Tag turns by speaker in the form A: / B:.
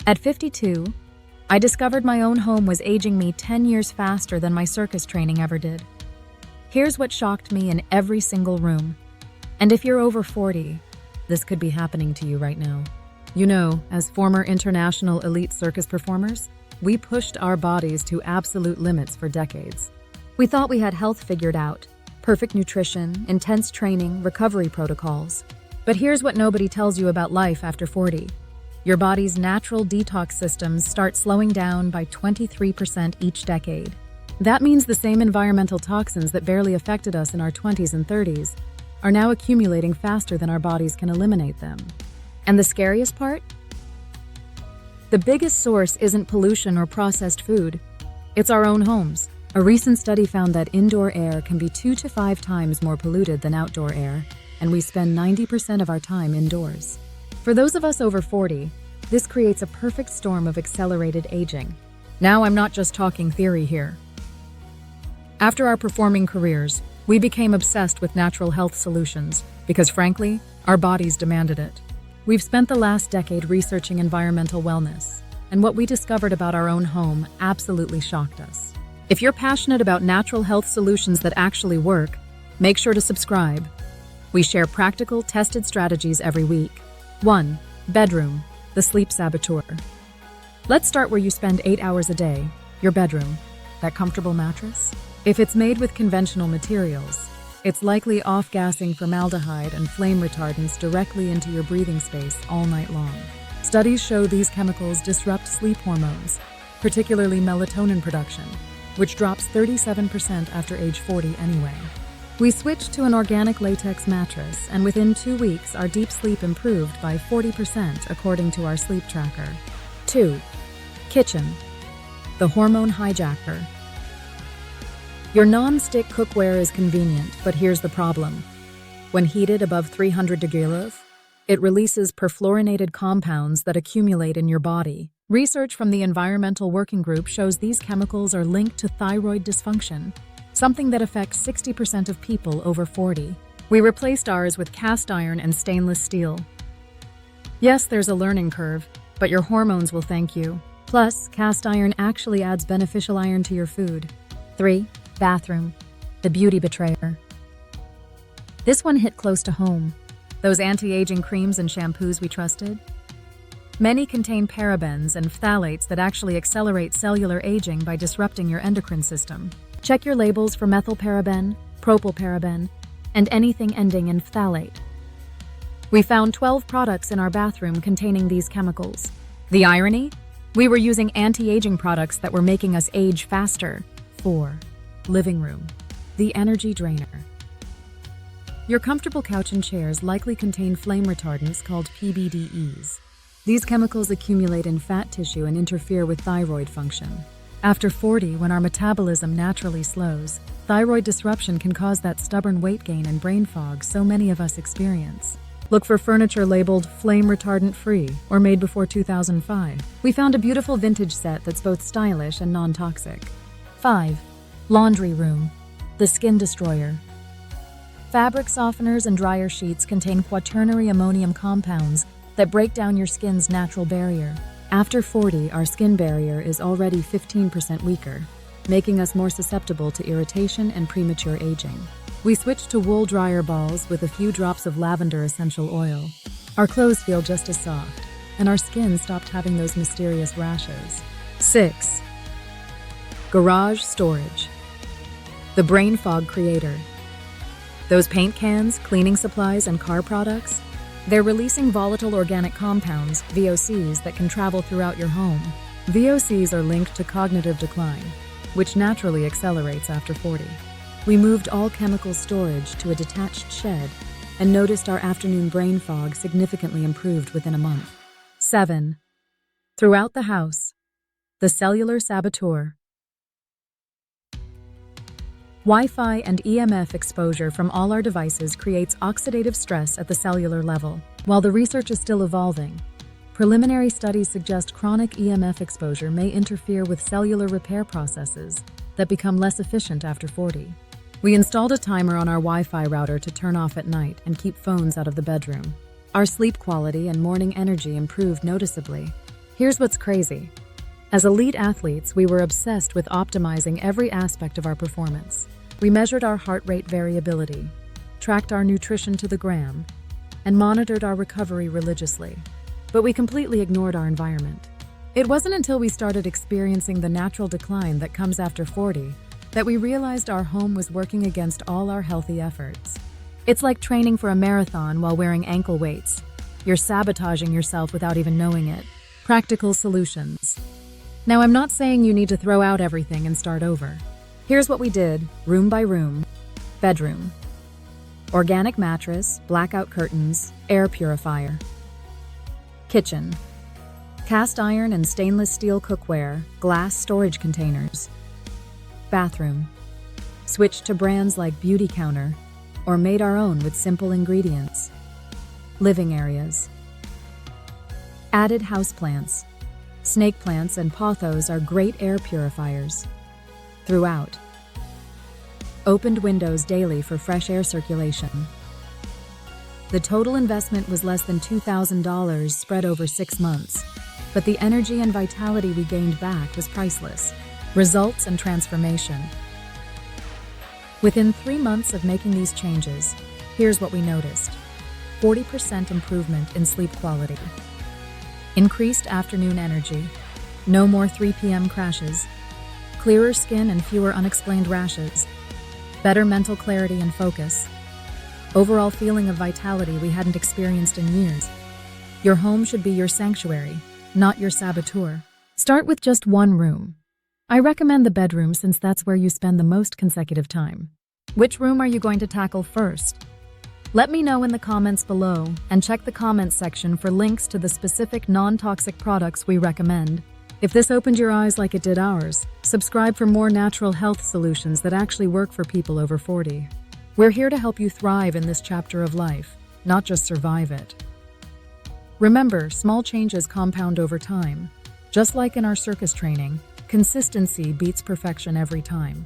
A: At 52, I discovered my own home was aging me 10 years faster than my circus training ever did. Here's what shocked me in every single room. And if you're over 40, this could be happening to you right now. You know, as former international elite circus performers, we pushed our bodies to absolute limits for decades. We thought we had health figured out, perfect nutrition, intense training, recovery protocols. But here's what nobody tells you about life after 40. Your body's natural detox systems start slowing down by 23% each decade. That means the same environmental toxins that barely affected us in our 20s and 30s are now accumulating faster than our bodies can eliminate them. And the scariest part? The biggest source isn't pollution or processed food. It's our own homes. A recent study found that indoor air can be 2 to 5 times more polluted than outdoor air, and we spend 90% of our time indoors. For those of us over 40, this creates a perfect storm of accelerated aging. Now I'm not just talking theory here. After our performing careers, we became obsessed with natural health solutions because, frankly, our bodies demanded it. We've spent the last decade researching environmental wellness, and what we discovered about our own home absolutely shocked us. If you're passionate about natural health solutions that actually work, make sure to subscribe. We share practical, tested strategies every week. 1. Bedroom, the sleep saboteur. Let's start where you spend 8 hours a day, your bedroom. That comfortable mattress? If it's made with conventional materials, it's likely off-gassing formaldehyde and flame retardants directly into your breathing space all night long. Studies show these chemicals disrupt sleep hormones, particularly melatonin production, which drops 37% after age 40 anyway. We switched to an organic latex mattress, and within 2 weeks, our deep sleep improved by 40% according to our sleep tracker. 2. Kitchen, the hormone hijacker. Your non-stick cookware is convenient, but here's the problem. When heated above 300 degrees, it releases perfluorinated compounds that accumulate in your body. Research from the Environmental Working Group shows these chemicals are linked to thyroid dysfunction, something that affects 60% of people over 40. We replaced ours with cast iron and stainless steel. Yes, there's a learning curve, but your hormones will thank you. Plus, cast iron actually adds beneficial iron to your food. 3. Bathroom, the beauty betrayer. This one hit close to home. Those anti-aging creams and shampoos we trusted? Many contain parabens and phthalates that actually accelerate cellular aging by disrupting your endocrine system. Check your labels for methylparaben, propylparaben, and anything ending in phthalate. We found 12 products in our bathroom containing these chemicals. The irony? We were using anti-aging products that were making us age faster. 4. Living room, the energy drainer. Your comfortable couch and chairs likely contain flame retardants called PBDEs. These chemicals accumulate in fat tissue and interfere with thyroid function. After 40, when our metabolism naturally slows, thyroid disruption can cause that stubborn weight gain and brain fog so many of us experience. Look for furniture labeled flame retardant free or made before 2005. We found a beautiful vintage set that's both stylish and non-toxic. 5. Laundry room, the skin destroyer. Fabric softeners and dryer sheets contain quaternary ammonium compounds that break down your skin's natural barrier. After 40, our skin barrier is already 15% weaker, making us more susceptible to irritation and premature aging. We switched to wool dryer balls with a few drops of lavender essential oil. Our clothes feel just as soft, and our skin stopped having those mysterious rashes. 6. Garage storage, the brain fog creator. Those paint cans, cleaning supplies, and car products? They're releasing volatile organic compounds, VOCs, that can travel throughout your home. VOCs are linked to cognitive decline, which naturally accelerates after 40. We moved all chemical storage to a detached shed and noticed our afternoon brain fog significantly improved within a month. 7. Throughout the house, the cellular saboteur. Wi-Fi and EMF exposure from all our devices creates oxidative stress at the cellular level. While the research is still evolving, preliminary studies suggest chronic EMF exposure may interfere with cellular repair processes that become less efficient after 40. We installed a timer on our Wi-Fi router to turn off at night and keep phones out of the bedroom. Our sleep quality and morning energy improved noticeably. Here's what's crazy. As elite athletes, we were obsessed with optimizing every aspect of our performance. We measured our heart rate variability, tracked our nutrition to the gram, and monitored our recovery religiously. But we completely ignored our environment. It wasn't until we started experiencing the natural decline that comes after 40 that we realized our home was working against all our healthy efforts. It's like training for a marathon while wearing ankle weights. You're sabotaging yourself without even knowing it. Practical solutions. Now, I'm not saying you need to throw out everything and start over. Here's what we did, room by room. Bedroom. Organic mattress, blackout curtains, air purifier. Kitchen. Cast iron and stainless steel cookware, glass storage containers. Bathroom. Switched to brands like Beauty Counter, or made our own with simple ingredients. Living areas. Added houseplants. Snake plants and pothos are great air purifiers. Throughout. Opened windows daily for fresh air circulation. The total investment was less than $2,000 spread over 6 months, but the energy and vitality we gained back was priceless. Results and transformation. Within 3 months of making these changes, here's what we noticed. 40% improvement in sleep quality. Increased afternoon energy. No more 3 p.m. crashes. Clearer skin and fewer unexplained rashes. Better mental clarity and focus. Overall feeling of vitality we hadn't experienced in years. Your home should be your sanctuary, not your saboteur. Start with just one room. I recommend the bedroom since that's where you spend the most consecutive time. Which room are you going to tackle first? Let me know in the comments below, and check the comments section for links to the specific non-toxic products we recommend. If this opened your eyes like it did ours, subscribe for more natural health solutions that actually work for people over 40. We're here to help you thrive in this chapter of life, not just survive it. Remember, small changes compound over time. Just like in our circus training, consistency beats perfection every time.